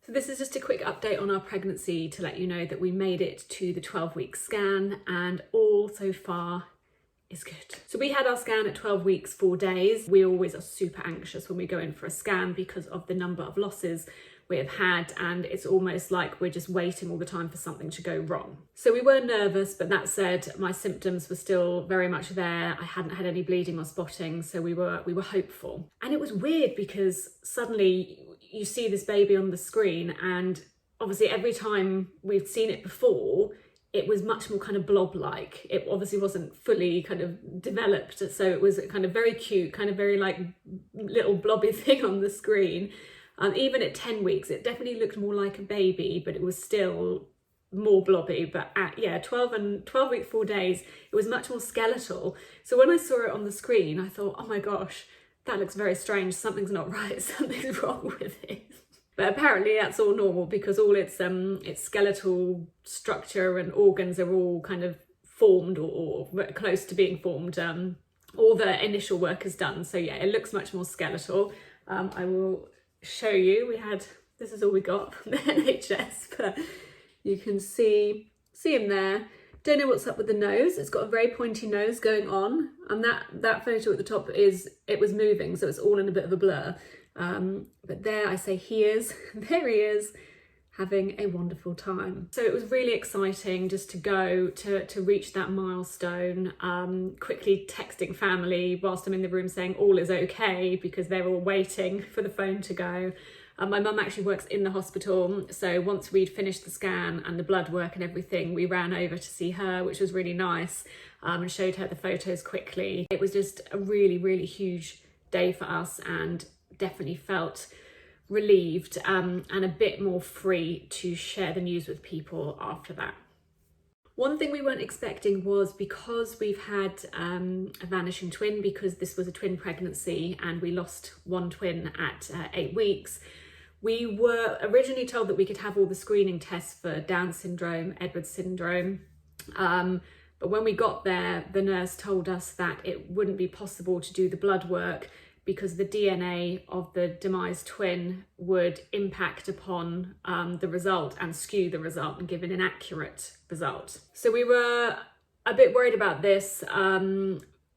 So this is just a quick update on our pregnancy to let you know that we made it to the 12-week scan and all so far is good. So we had our scan at 12 weeks, 4 days. We always are super anxious when we go in for a scan because of the number of losses we have had, and it's almost like we're just waiting all the time for something to go wrong. So we were nervous, but that said, my symptoms were still very much there. I hadn't had any bleeding or spotting, so we were hopeful. And it was weird because suddenly you see this baby on the screen, and obviously every time we've seen it before, it was much more kind of blob-like. It obviously wasn't fully kind of developed, so it was kind of very cute, kind of very like little blobby thing on the screen. Even at 10 weeks, it definitely looked more like a baby, but it was still more blobby. But at 12 weeks, 4 days, it was much more skeletal. So when I saw it on the screen, I thought, oh my gosh, that looks very strange. Something's not right. Something's wrong with it. But apparently that's all normal because all its skeletal structure and organs are all kind of formed or close to being formed. All the initial work is done. So yeah, it looks much more skeletal. I will show you. This is all we got from the NHS, but you can see him there. Don't know what's up with the nose. It's got a very pointy nose going on, and that photo at the top it was moving, so it's all in a bit of a blur. But there I say he is, there he is, having a wonderful time. So it was really exciting just to go to reach that milestone, quickly texting family whilst I'm in the room saying all is okay because they're all waiting for the phone to go. My mum actually works in the hospital, so once we'd finished the scan and the blood work and everything, we ran over to see her, which was really nice, and showed her the photos quickly. It was just a really, really huge day for us, and definitely felt relieved and a bit more free to share the news with people after that. One thing we weren't expecting was, because we've had a vanishing twin, because this was a twin pregnancy and we lost one twin at 8 weeks, we were originally told that we could have all the screening tests for Down syndrome, Edwards syndrome. But when we got there, the nurse told us that it wouldn't be possible to do the blood work because the DNA of the demised twin would impact upon the result and skew the result and give an inaccurate result. So we were a bit worried about this.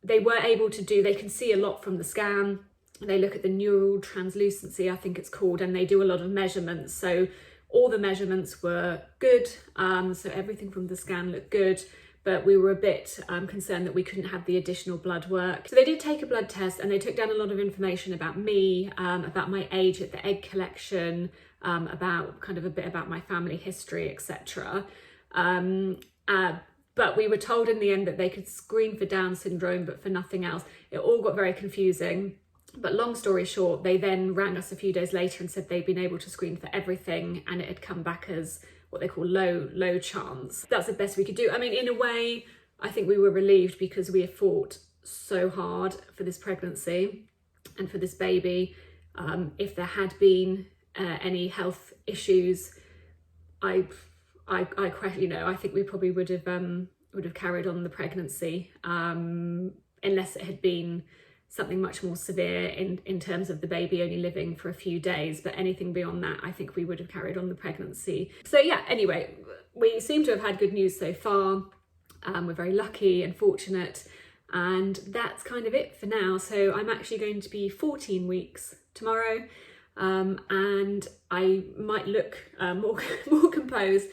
They were able to they can see a lot from the scan. They look at the neural translucency, I think it's called, and they do a lot of measurements. So all the measurements were good. So everything from the scan looked good. But we were a bit concerned that we couldn't have the additional blood work. So they did take a blood test and they took down a lot of information about me, about my age at the egg collection, about kind of a bit about my family history, etc. But we were told in the end that they could screen for Down syndrome, but for nothing else. It all got very confusing. But long story short, they then rang us a few days later and said they'd been able to screen for everything and it had come back as what they call low chance. That's the best we could do. I mean, in a way, I think we were relieved because we have fought so hard for this pregnancy and for this baby. If there had been any health issues, I think we probably would have carried on the pregnancy, unless it had been something much more severe in terms of the baby only living for a few days. But anything beyond that, I think we would have carried on the pregnancy. So yeah, anyway, we seem to have had good news so far. We're very lucky and fortunate, and that's kind of it for now. So I'm actually going to be 14 weeks tomorrow, and I might look more composed.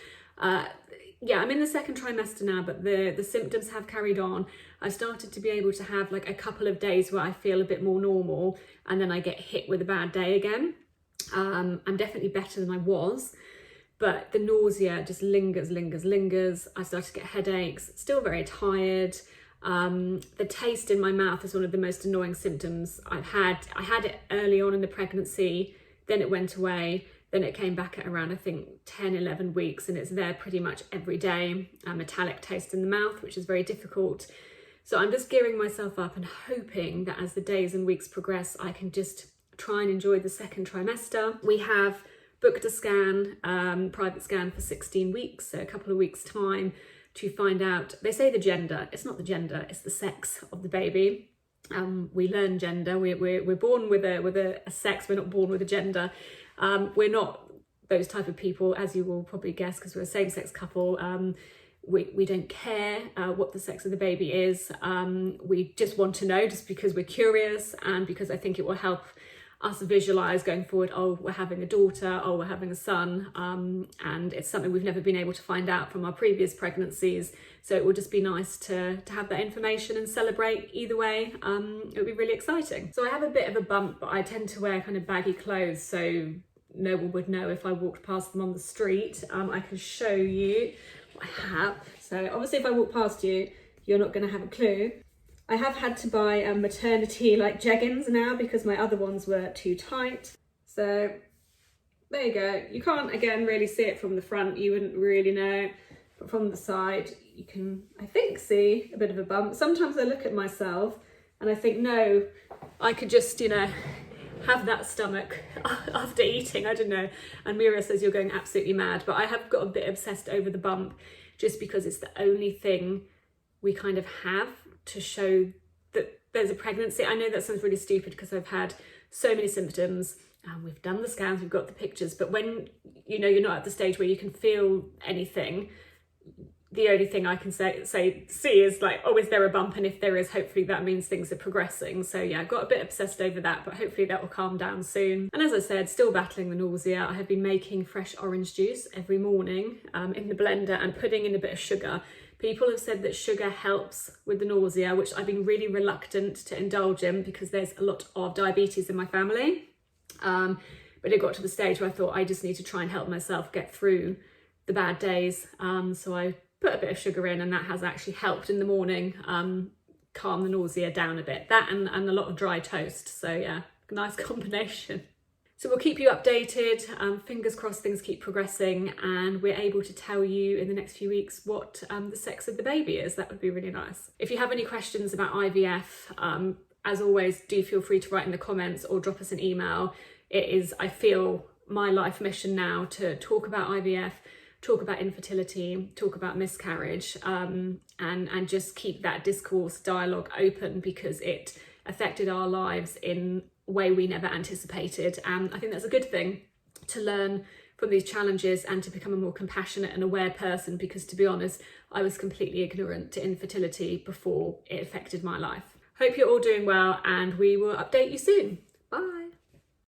Yeah, I'm in the second trimester now, but the symptoms have carried on. I've started to be able to have like a couple of days where I feel a bit more normal, and then I get hit with a bad day again. I'm definitely better than I was, but the nausea just lingers. I started to get headaches, still very tired. The taste in my mouth is one of the most annoying symptoms I've had. I had it early on in the pregnancy, then it went away. Then it came back at around, I think, 10, 11 weeks, and it's there pretty much every day. A metallic taste in the mouth, which is very difficult. So I'm just gearing myself up and hoping that as the days and weeks progress, I can just try and enjoy the second trimester. We have booked a scan, private scan for 16 weeks, so a couple of weeks' time, to find out, they say the gender. It's not the gender, it's the sex of the baby. We learn gender. We're born with a sex, we're not born with a gender. We're not those type of people, as you will probably guess, because we're a same-sex couple. We don't care what the sex of the baby is. We just want to know, just because we're curious, and because I think it will help us visualize going forward, oh, we're having a daughter, oh, we're having a son, and it's something we've never been able to find out from our previous pregnancies. So it would just be nice to have that information and celebrate either way. It would be really exciting. So I have a bit of a bump, but I tend to wear kind of baggy clothes, so no one would know if I walked past them on the street. I can show you what I have. So obviously if I walk past you, you're not going to have a clue. I have had to buy maternity jeggings now because my other ones were too tight. So there you go. You can't, again, really see it from the front. You wouldn't really know. But from the side, you can, I think, see a bit of a bump. Sometimes I look at myself and I think, no, I could just, have that stomach after eating. I don't know. And Mira says you're going absolutely mad. But I have got a bit obsessed over the bump just because it's the only thing we kind of have to show that there's a pregnancy. I know that sounds really stupid because I've had so many symptoms and we've done the scans, we've got the pictures, but when you're not at the stage where you can feel anything, the only thing I can see is oh, is there a bump? And if there is, hopefully that means things are progressing. So yeah, I got a bit obsessed over that, but hopefully that will calm down soon. And as I said, still battling the nausea. I have been making fresh orange juice every morning in the blender and putting in a bit of sugar. People have said that sugar helps with the nausea, which I've been really reluctant to indulge in because there's a lot of diabetes in my family. But it got to the stage where I thought I just need to try and help myself get through the bad days. So I put a bit of sugar in, and that has actually helped in the morning calm the nausea down a bit. That and a lot of dry toast. So yeah, nice combination. So we'll keep you updated, fingers crossed things keep progressing and we're able to tell you in the next few weeks what the sex of the baby is. That would be really nice. If you have any questions about IVF, as always, do feel free to write in the comments or drop us an email. It is, I feel, my life mission now to talk about IVF, talk about infertility, talk about miscarriage, and just keep that discourse dialogue open because it affected our lives in a way we never anticipated. And I think that's a good thing, to learn from these challenges and to become a more compassionate and aware person, because to be honest, I was completely ignorant to infertility before it affected my life. Hope you're all doing well and we will update you soon. Bye.